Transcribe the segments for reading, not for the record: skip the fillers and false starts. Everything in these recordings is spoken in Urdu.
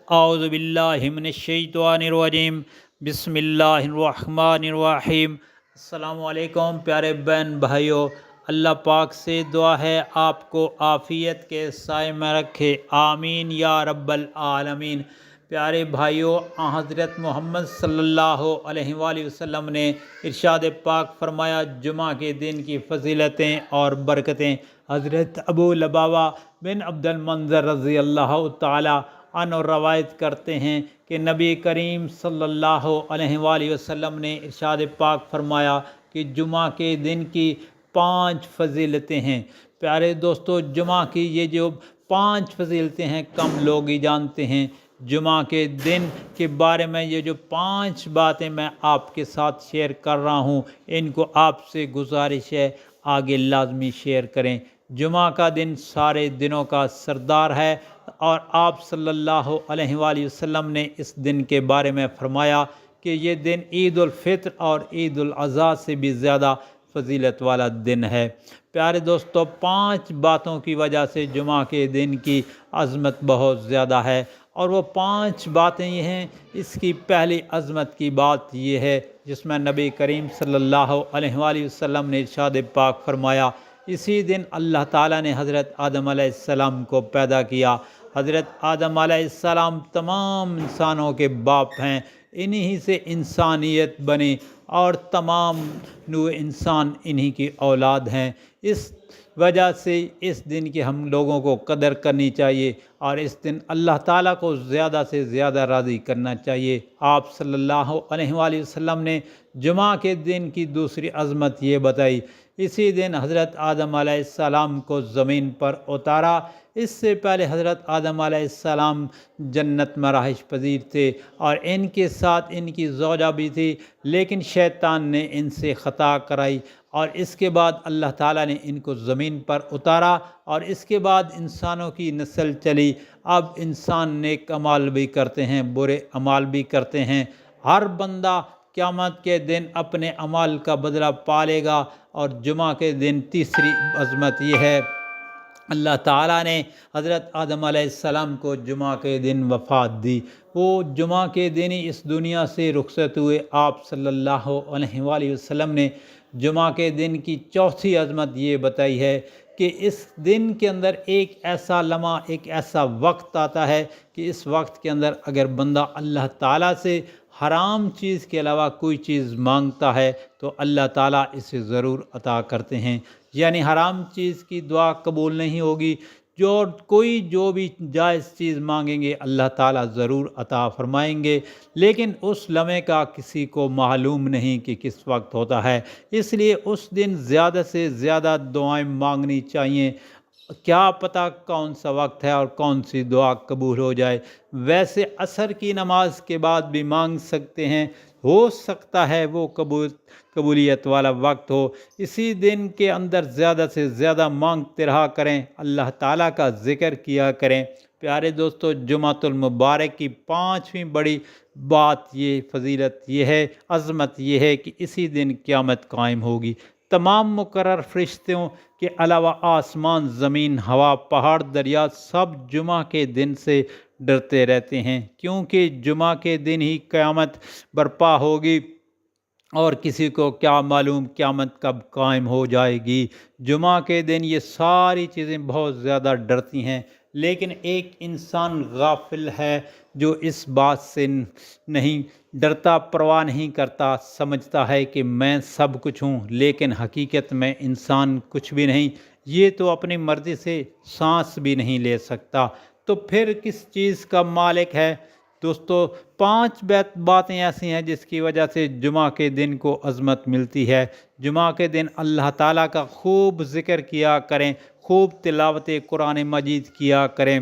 اعوذ باللہ من الشیطان الرجیم بسم اللہ الرحمن الرحیم۔ السلام علیکم پیارے بہن بھائیوں، اللہ پاک سے دعا ہے آپ کو عافیت کے سائے میں رکھے، آمین یا رب العالمین۔ پیارے بھائیوں، حضرت محمد صلی اللہ علیہ وآلہ وسلم نے ارشاد پاک فرمایا، جمعہ کے دن کی فضیلتیں اور برکتیں۔ حضرت ابو لبابہ بن عبد المنذر رضی اللہ تعالی عنہ روایت کرتے ہیں کہ نبی کریم صلی اللہ علیہ وآلہ وسلم نے ارشاد پاک فرمایا کہ جمعہ کے دن کی 5 فضیلتیں ہیں۔ پیارے دوستو، جمعہ کی یہ جو 5 فضیلتیں ہیں کم لوگ ہی جانتے ہیں۔ جمعہ کے دن کے بارے میں یہ جو 5 باتیں میں آپ کے ساتھ شیئر کر رہا ہوں، ان کو آپ سے گزارش ہے آگے لازمی شیئر کریں۔ جمعہ کا دن سارے دنوں کا سردار ہے، اور آپ صلی اللہ علیہ وآلہ وسلم نے اس دن کے بارے میں فرمایا کہ یہ دن عید الفطر اور عید الاضحیٰ سے بھی زیادہ فضیلت والا دن ہے۔ پیارے دوستو، 5 باتوں کی وجہ سے جمعہ کے دن کی عظمت بہت زیادہ ہے، اور وہ 5 باتیں یہ ہیں۔ اس کی پہلی عظمت کی بات یہ ہے جس میں نبی کریم صلی اللہ علیہ وآلہ وسلم نے ارشاد پاک فرمایا، اسی دن اللہ تعالیٰ نے حضرت آدم علیہ السلام کو پیدا کیا۔ حضرت آدم علیہ السلام تمام انسانوں کے باپ ہیں، انہی سے انسانیت بنی اور تمام نوع انسان انہی کی اولاد ہیں۔ اس وجہ سے اس دن کی ہم لوگوں کو قدر کرنی چاہیے، اور اس دن اللہ تعالیٰ کو زیادہ سے زیادہ راضی کرنا چاہیے۔ آپ صلی اللہ علیہ وآلہ وسلم نے جمعہ کے دن کی دوسری عظمت یہ بتائی، اسی دن حضرت آدم علیہ السلام کو زمین پر اتارا۔ اس سے پہلے حضرت آدم علیہ السلام جنت میں رہائش پذیر تھے، اور ان کے ساتھ ان کی زوجہ بھی تھی، لیکن شیطان نے ان سے خطا کرائی، اور اس کے بعد اللہ تعالیٰ نے ان کو زمین پر اتارا، اور اس کے بعد انسانوں کی نسل چلی۔ اب انسان نیک اعمال بھی کرتے ہیں، برے اعمال بھی کرتے ہیں۔ ہر بندہ قیامت کے دن اپنے اعمال کا بدلہ پالے گا۔ اور جمعہ کے دن تیسری عظمت یہ ہے، اللہ تعالیٰ نے حضرت آدم علیہ السلام کو جمعہ کے دن وفات دی۔ وہ جمعہ کے دن ہی اس دنیا سے رخصت ہوئے۔ آپ صلی اللہ علیہ وآلہ وسلم نے جمعہ کے دن کی چوتھی عظمت یہ بتائی ہے کہ اس دن کے اندر ایک ایسا لمحہ، ایک ایسا وقت آتا ہے کہ اس وقت کے اندر اگر بندہ اللہ تعالیٰ سے حرام چیز کے علاوہ کوئی چیز مانگتا ہے تو اللہ تعالیٰ اسے ضرور عطا کرتے ہیں، یعنی حرام چیز کی دعا قبول نہیں ہوگی۔ جو بھی جائز چیز مانگیں گے اللہ تعالیٰ ضرور عطا فرمائیں گے، لیکن اس لمحے کا کسی کو معلوم نہیں کہ کس وقت ہوتا ہے۔ اس لیے اس دن زیادہ سے زیادہ دعائیں مانگنی چاہیے، کیا پتہ کون سا وقت ہے اور کون سی دعا قبول ہو جائے۔ ویسے عصر کی نماز کے بعد بھی مانگ سکتے ہیں، ہو سکتا ہے وہ قبولیت والا وقت ہو۔ اسی دن کے اندر زیادہ سے زیادہ مانگتے رہا کریں، اللہ تعالیٰ کا ذکر کیا کریں۔ پیارے دوستو، جمعۃ المبارک کی 5ویں بڑی بات یہ فضیلت یہ ہے، عظمت یہ ہے کہ اسی دن قیامت قائم ہوگی۔ تمام مقرر فرشتوں کے علاوہ آسمان، زمین، ہوا، پہاڑ، دریا سب جمعہ کے دن سے ڈرتے رہتے ہیں، کیونکہ جمعہ کے دن ہی قیامت برپا ہوگی، اور کسی کو کیا معلوم قیامت کب قائم ہو جائے گی۔ جمعہ کے دن یہ ساری چیزیں بہت زیادہ ڈرتی ہیں، لیکن ایک انسان غافل ہے جو اس بات سے نہیں ڈرتا، پرواہ نہیں کرتا، سمجھتا ہے کہ میں سب کچھ ہوں، لیکن حقیقت میں انسان کچھ بھی نہیں۔ یہ تو اپنی مرضی سے سانس بھی نہیں لے سکتا، تو پھر کس چیز کا مالک ہے؟ دوستو، 5 باتیں ایسی ہیں جس کی وجہ سے جمعہ کے دن کو عظمت ملتی ہے۔ جمعہ کے دن اللہ تعالیٰ کا خوب ذکر کیا کریں، خوب تلاوت قرآن مجید کیا کریں۔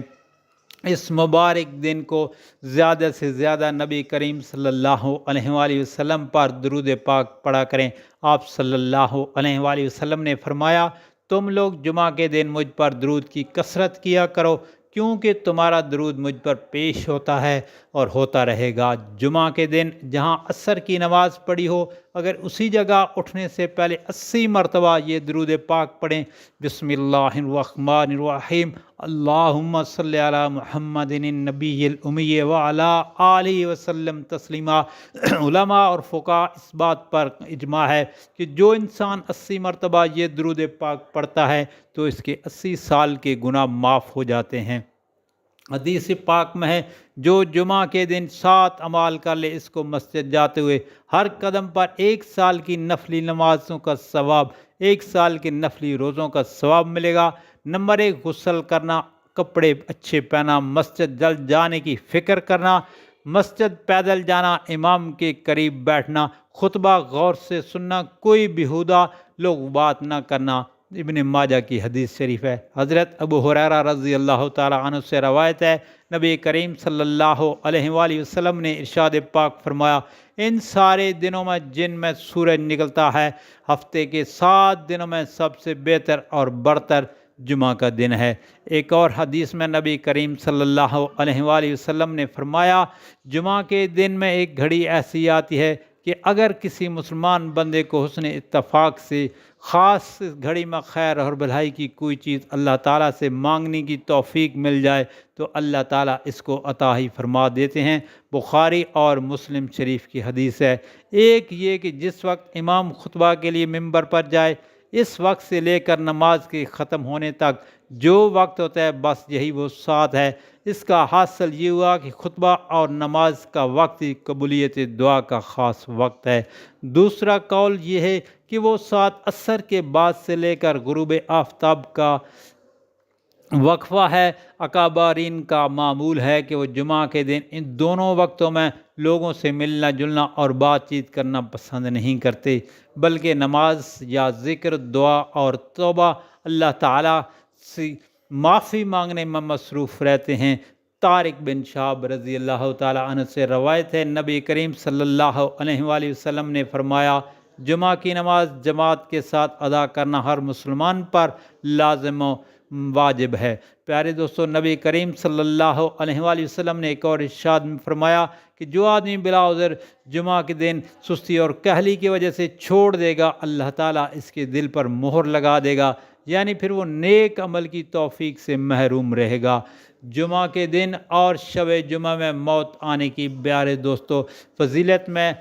اس مبارک دن کو زیادہ سے زیادہ نبی کریم صلی اللہ علیہ وآلہ وسلم پر درود پاک پڑھا کریں۔ آپ صلی اللہ علیہ وآلہ وسلم نے فرمایا، تم لوگ جمعہ کے دن مجھ پر درود کی کثرت کیا کرو، کیونکہ تمہارا درود مجھ پر پیش ہوتا ہے اور ہوتا رہے گا۔ جمعہ کے دن جہاں عصر کی نماز پڑھی ہو، اگر اسی جگہ اٹھنے سے پہلے 80 مرتبہ یہ درود پاک پڑھیں، بسم اللہ الرحمن الرحیم، اللہم صلی علی محمد النبی الامی وعلی آلہ وسلم تسلیما۔ علماء اور فقہاء اس بات پر اجماع ہے کہ جو انسان 80 مرتبہ یہ درود پاک پڑھتا ہے تو اس کے 80 سال کے گناہ معاف ہو جاتے ہیں۔ حدیث پاک میں ہے، جو جمعہ کے دن 7 اعمال کر لے، اس کو مسجد جاتے ہوئے ہر قدم پر 1 سال کی نفلی نمازوں کا ثواب، 1 سال کے نفلی روزوں کا ثواب ملے گا۔ نمبر 1، غسل کرنا، کپڑے اچھے پہنا، مسجد جلد جانے کی فکر کرنا، مسجد پیدل جانا، امام کے قریب بیٹھنا، خطبہ غور سے سننا، کوئی بیہودہ لوگ بات نہ کرنا۔ ابن ماجہ کی حدیث شریف ہے۔ حضرت ابو ہریرہ رضی اللہ تعالی عنہ سے روایت ہے، نبی کریم صلی اللہ علیہ وآلہ وسلم نے ارشاد پاک فرمایا، ان سارے دنوں میں جن میں سورج نکلتا ہے، ہفتے کے 7 دنوں میں سب سے بہتر اور برتر جمعہ کا دن ہے۔ ایک اور حدیث میں نبی کریم صلی اللہ علیہ وآلہ وسلم نے فرمایا، جمعہ کے دن میں ایک گھڑی ایسی آتی ہے کہ اگر کسی مسلمان بندے کو حسن اتفاق سے خاص گھڑی میں خیر اور بھلائی کی کوئی چیز اللہ تعالیٰ سے مانگنے کی توفیق مل جائے تو اللہ تعالیٰ اس کو عطا ہی فرما دیتے ہیں۔ بخاری اور مسلم شریف کی حدیث ہے۔ ایک یہ کہ جس وقت امام خطبہ کے لیے ممبر پر جائے، اس وقت سے لے کر نماز کے ختم ہونے تک جو وقت ہوتا ہے بس یہی وہ ساتھ ہے۔ اس کا حاصل یہ ہوا کہ خطبہ اور نماز کا وقت ہی قبولیت دعا کا خاص وقت ہے۔ دوسرا قول یہ ہے کہ وہ ساتھ عصر کے بعد سے لے کر غروب آفتاب کا وقفہ ہے۔ اکابرین کا معمول ہے کہ وہ جمعہ کے دن ان دونوں وقتوں میں لوگوں سے ملنا جلنا اور بات چیت کرنا پسند نہیں کرتے، بلکہ نماز یا ذکر، دعا اور توبہ، اللہ تعالیٰ سے معافی مانگنے میں مصروف رہتے ہیں۔ طارق بن شہاب رضی اللہ تعالیٰ عنہ سے روایت ہے، نبی کریم صلی اللہ علیہ وآلہ وسلم نے فرمایا، جمعہ کی نماز جماعت کے ساتھ ادا کرنا ہر مسلمان پر لازم و واجب ہے۔ پیارے دوستو، نبی کریم صلی اللہ علیہ وآلہ وسلم نے ایک اور ارشاد میں فرمایا کہ جو آدمی بلا عذر جمعہ کے دن سستی اور کہلی کی وجہ سے چھوڑ دے گا، اللہ تعالیٰ اس کے دل پر مہر لگا دے گا، یعنی پھر وہ نیک عمل کی توفیق سے محروم رہے گا۔ جمعہ کے دن اور شب جمعہ میں موت آنے کی پیارے دوستو فضیلت میں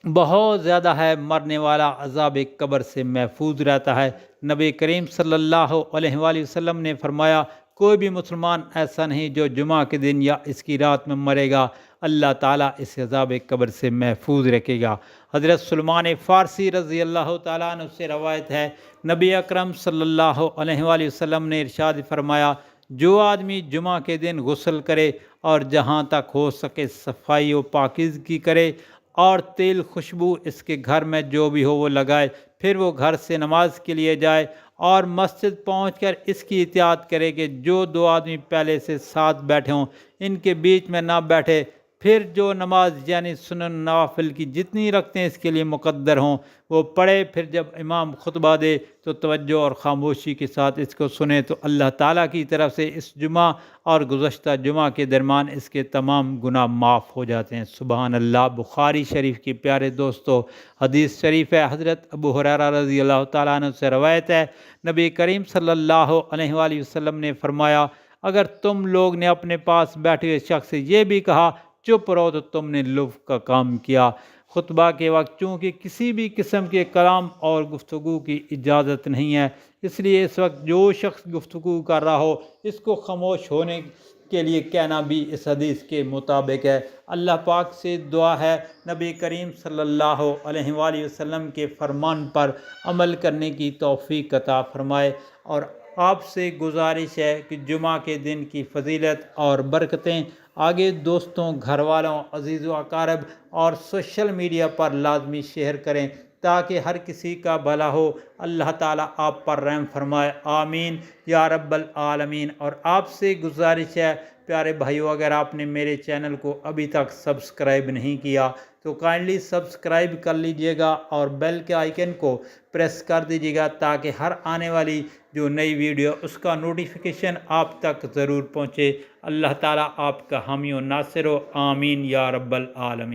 بہت زیادہ ہے۔ مرنے والا عذاب قبر سے محفوظ رہتا ہے۔ نبی کریم صلی اللہ علیہ وآلہ وسلم نے فرمایا، کوئی بھی مسلمان ایسا نہیں جو جمعہ کے دن یا اس کی رات میں مرے گا، اللہ تعالیٰ اس عذاب قبر سے محفوظ رکھے گا۔ حضرت سلمان فارسی رضی اللہ تعالیٰ عنہ سے روایت ہے، نبی اکرم صلی اللہ علیہ وآلہ وسلم نے ارشاد فرمایا، جو آدمی جمعہ کے دن غسل کرے اور جہاں تک ہو سکے صفائی و پاکیزگی کرے اور تیل خوشبو اس کے گھر میں جو بھی ہو وہ لگائے، پھر وہ گھر سے نماز کے لیے جائے اور مسجد پہنچ کر اس کی اطاعت کرے کہ جو 2 آدمی پہلے سے ساتھ بیٹھے ہوں ان کے بیچ میں نہ بیٹھے، پھر جو نماز یعنی سنن نوافل کی جتنی رکھتے اس کے لیے مقدر ہوں وہ پڑھے، پھر جب امام خطبہ دے تو توجہ اور خاموشی کے ساتھ اس کو سنے تو اللہ تعالیٰ کی طرف سے اس جمعہ اور گزشتہ جمعہ کے درمیان اس کے تمام گناہ معاف ہو جاتے ہیں۔ سبحان اللہ۔ بخاری شریف کی پیارے دوستو حدیث شریف ہے، حضرت ابو ہریرہ رضی اللہ تعالیٰ عنہ سے روایت ہے، نبی کریم صلی اللہ علیہ وآلہ وسلم نے فرمایا، اگر تم لوگ نے اپنے پاس بیٹھے ہوئے شخص سے یہ بھی کہا چپ رہو تو تم نے لطف کا کام کیا۔ خطبہ کے وقت چونکہ کسی بھی قسم کے کلام اور گفتگو کی اجازت نہیں ہے، اس لیے اس وقت جو شخص گفتگو کر رہا ہو اس کو خاموش ہونے کے لیے کہنا بھی اس حدیث کے مطابق ہے۔ اللہ پاک سے دعا ہے نبی کریم صلی اللہ علیہ وآلہ وسلم کے فرمان پر عمل کرنے کی توفیق عطا فرمائے، اور آپ سے گزارش ہے کہ جمعہ کے دن کی فضیلت اور برکتیں آگے دوستوں، گھر والوں، عزیز و اقارب اور سوشل میڈیا پر لازمی شیئر کریں تاکہ ہر کسی کا بھلا ہو۔ اللہ تعالیٰ آپ پر رحم فرمائے، آمین یا رب العالمین۔ اور آپ سے گزارش ہے پیارے بھائیو، اگر آپ نے میرے چینل کو ابھی تک سبسکرائب نہیں کیا تو کائنڈلی سبسکرائب کر لیجئے گا اور بیل کے آئیکن کو پریس کر دیجئے گا تاکہ ہر آنے والی جو نئی ویڈیو اس کا نوٹیفیکیشن آپ تک ضرور پہنچے۔ اللہ تعالیٰ آپ کا حامی و ناصر ہو، آمین یا رب العالمین۔